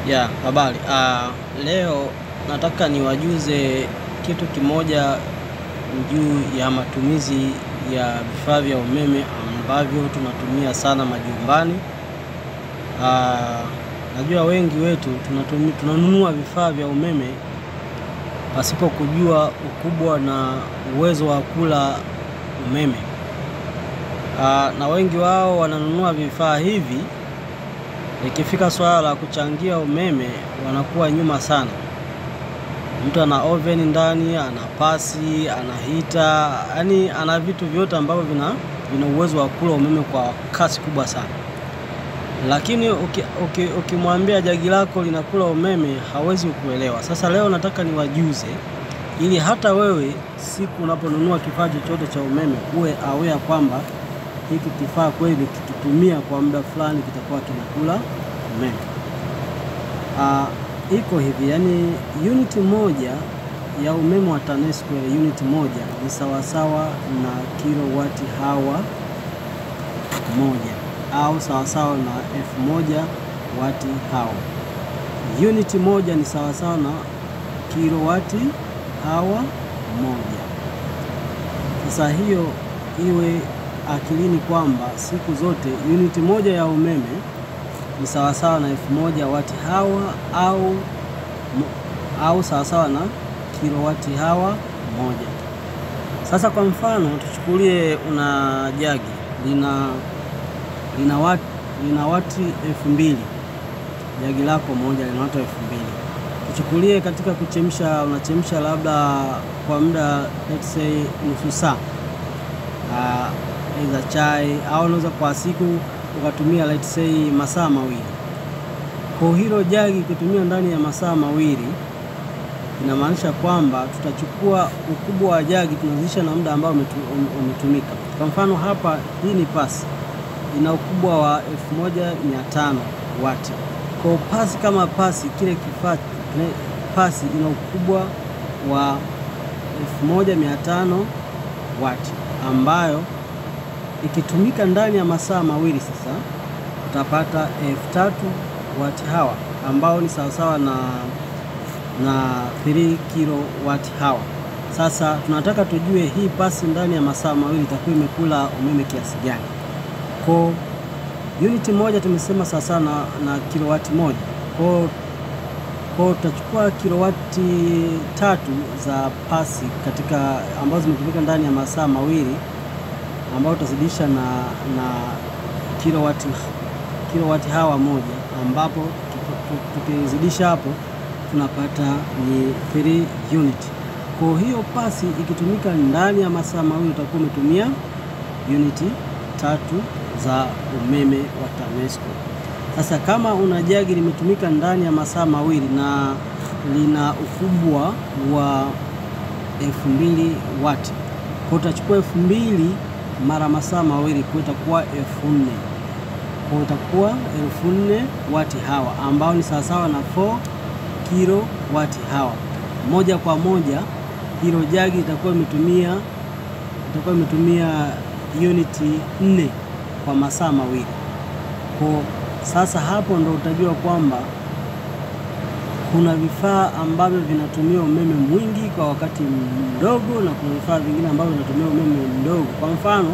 Ya, habari. Leo nataka niwajuze kitu kimoja juu ya matumizi ya vifaa vya umeme ambavyo tunatumia sana majumbani. Najua wengi wetu tunanunua vifaa vya umeme pasipo kujua ukubwa na uwezo wa kula umeme. Na wengi wao wananunua vifaa hivi, ikifika swala la kuchangia umeme wanakuwa nyuma sana. Mtu ana oven ndani, ana pasi, ana hita, yani ana vitu vyote ambavyo vina uwezo wa kula umeme kwa kasi kubwa sana. Lakini ukimwambia jagi lako linakula umeme hawezi kuelewa. Sasa leo nataka niwajuze ili hata wewe siku unaponunua kifaa chochote cha umeme uwe aware kwamba hiki kifaa kweli kikitumia kwa muda fulani kitakuwa kinakula umeme. Iko hivi, yani unit moja ya umeme wa TANESCO, unit moja ni sawasawa na kilowati hawa moja au sawasawa na 1000 wati hawa. Unit moja ni sawasawa na kilowati hawa moja. Sasa hiyo iwe akilini kwamba siku zote unit moja ya umeme ni sawasawa na 1000 wati hawa au sawasawa na kilowati hawa moja. Sasa kwa mfano tuchukulie una jagi lina wati 2000. Jagi lako moja lina wati 2000. Tuchukulie katika kuchemsha, unachemsha labda kwa muda let's say nusu saa. Aidha chai au unaweza kwa siku ukatumia let's say masaa mawili. Kwa hilo jagi kutumia ndani ya masaa mawili inamaanisha kwamba tutachukua ukubwa wa jagi tunazidisha na muda ambao umetumika. Kwa mfano hapa hii ni pasi ina ukubwa wa 1500 wati. Kwa pasi kama pasi, kile kifaa pasi ina ukubwa wa 1500 wati ambayo ikitumika ndani ya masaa mawili sasa utapata 3000 wati hawa ambao ni sawasawa na 3 kilowati hawa. Sasa tunataka tujue hii pasi ndani ya masaa mawili itakuwa imekula umeme kiasi gani. Kwa unit moja tumesema sawasawa na kilowati moja. Kwa tutachukua kilowati 3 za pasi katika ambazo zimetumika ndani ya masaa mawili ambao tutazidisha na kilowati hawa moja, ambapo tukizidisha hapo tunapata ni 3 unit. Kwa hiyo pasi ikitumika ndani ya masaa mawili utakuwa umetumia uniti 3 za umeme wa TANESCO. Sasa kama una jagi limetumika ndani ya masaa mawili na lina ukubwa wa 2000 wati, kwa utachukua 2000 mara masaa mawili kwa itakuwa 4000. Kwa itakuwa 4000 wati hawa ambao ni sawasawa na 4 kilowati hawa. Moja kwa moja hilo jagi itakuwa imetumia uniti 4 kwa masaa mawili. Kwa sasa hapo ndo utajua kwamba kuna vifaa ambavyo vinatumia umeme mwingi kwa wakati mdogo na kuna vifaa vingine ambavyo vinatumia umeme mdogo. Kwa mfano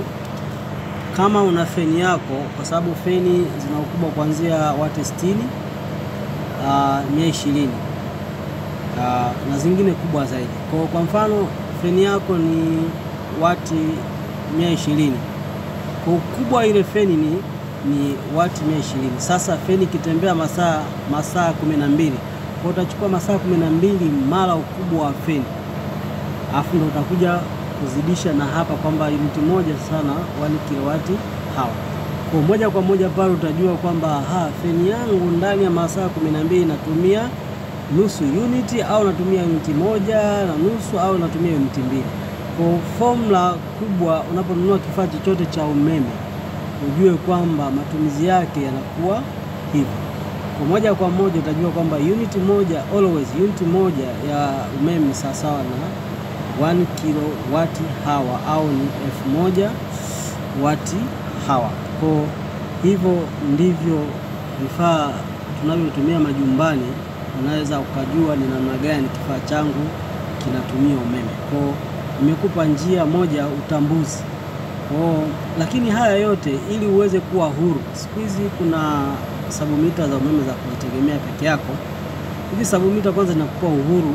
kama una feni yako, kwa sababu feni zina ukubwa kuanzia wati 60, 120 na zingine kubwa zaidi. Kwa mfano feni yako ni wati 120. Kwa ukubwa ile feni ni wati 120. Sasa feni kitembea masaa 12. Kwa utachukua masaa 12 mara ukubwa wa feni. Alafu ndio utakuja kuzidisha na hapa kwamba unit moja sana 1 kilowati hawa. Kwa moja kwa moja pale utajua kwamba feni yangu ndani ya masaa 12 natumia nusu uniti au natumia uniti moja na nusu au natumia uniti 2. Kwa formula kubwa unaponunua kifaa chochote cha umeme ujue kwamba matumizi yake yanakuwa hivi. Kwa moja kwa moja utajua kwamba unit moja ya umeme sawasawa na 1 kilowati hawa au ni 1000 wati hawa. Kwa hivyo ndivyo vifaa tunavyotumia majumbani, unaweza ukajua ni namna gani kifaa changu kinatumia umeme. Kwa nimekupa njia moja utambuzi. Lakini haya yote ili uweze kuwa huru. Siku hizi kuna sabumita za umeme za kujitegemea peke yako. Hizi sabumita kwanza zinakupa uhuru.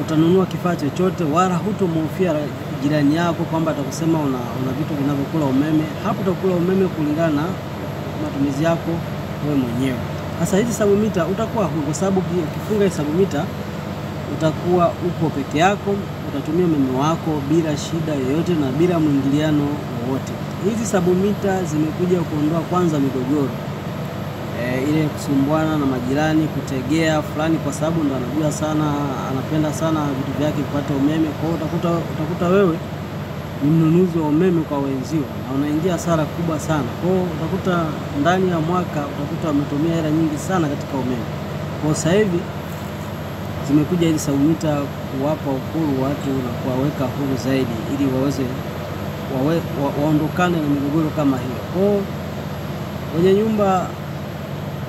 Utanunua kifaa chochote wala hutomhofia jirani yako kwamba atakusema una vitu vinavyokula umeme. Hapo utakula umeme kulingana na matumizi yako wewe mwenyewe. Sasa hizi sabumita utakuwa huru kwa sababu ukifunga hii sabumita utakuwa upo peke yako, utatumia umeme wako bila shida yoyote na bila mwingiliano wowote. Hizi sabumita zimekuja kuondoa kwanza migogoro. Ile kusumbuana na majirani, kutegea fulani kwa sababu ndo anajua sana, anapenda sana vitu vyake vipate umeme. Kwa hiyo utakuta wewe ni mnunuzi wa umeme kwa wenzio na unaingia hasara kubwa sana. Kwa hiyo utakuta ndani ya mwaka utakuta wametumia hela nyingi sana katika umeme. Kwa sasa hivi zimekuja hizi sabumita kuwapa uhuru watu na kuwaweka huru zaidi ili waweze waondokane na migogoro kama hiyo. Kwa wenye nyumba,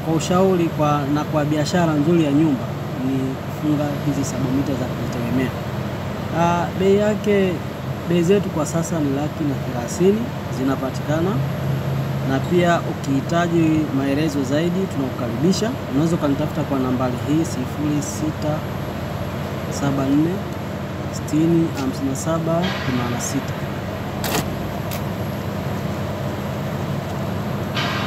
kwa ushauri na kwa biashara nzuri ya nyumba ni kufunga hizi sabumita za kujitegemea. Bei zetu kwa sasa ni 130,000 zinapatikana, na pia ukihitaji maelezo zaidi tunakukaribisha. Unaweza kunitafuta kwa nambari hii 0674 60 57 86.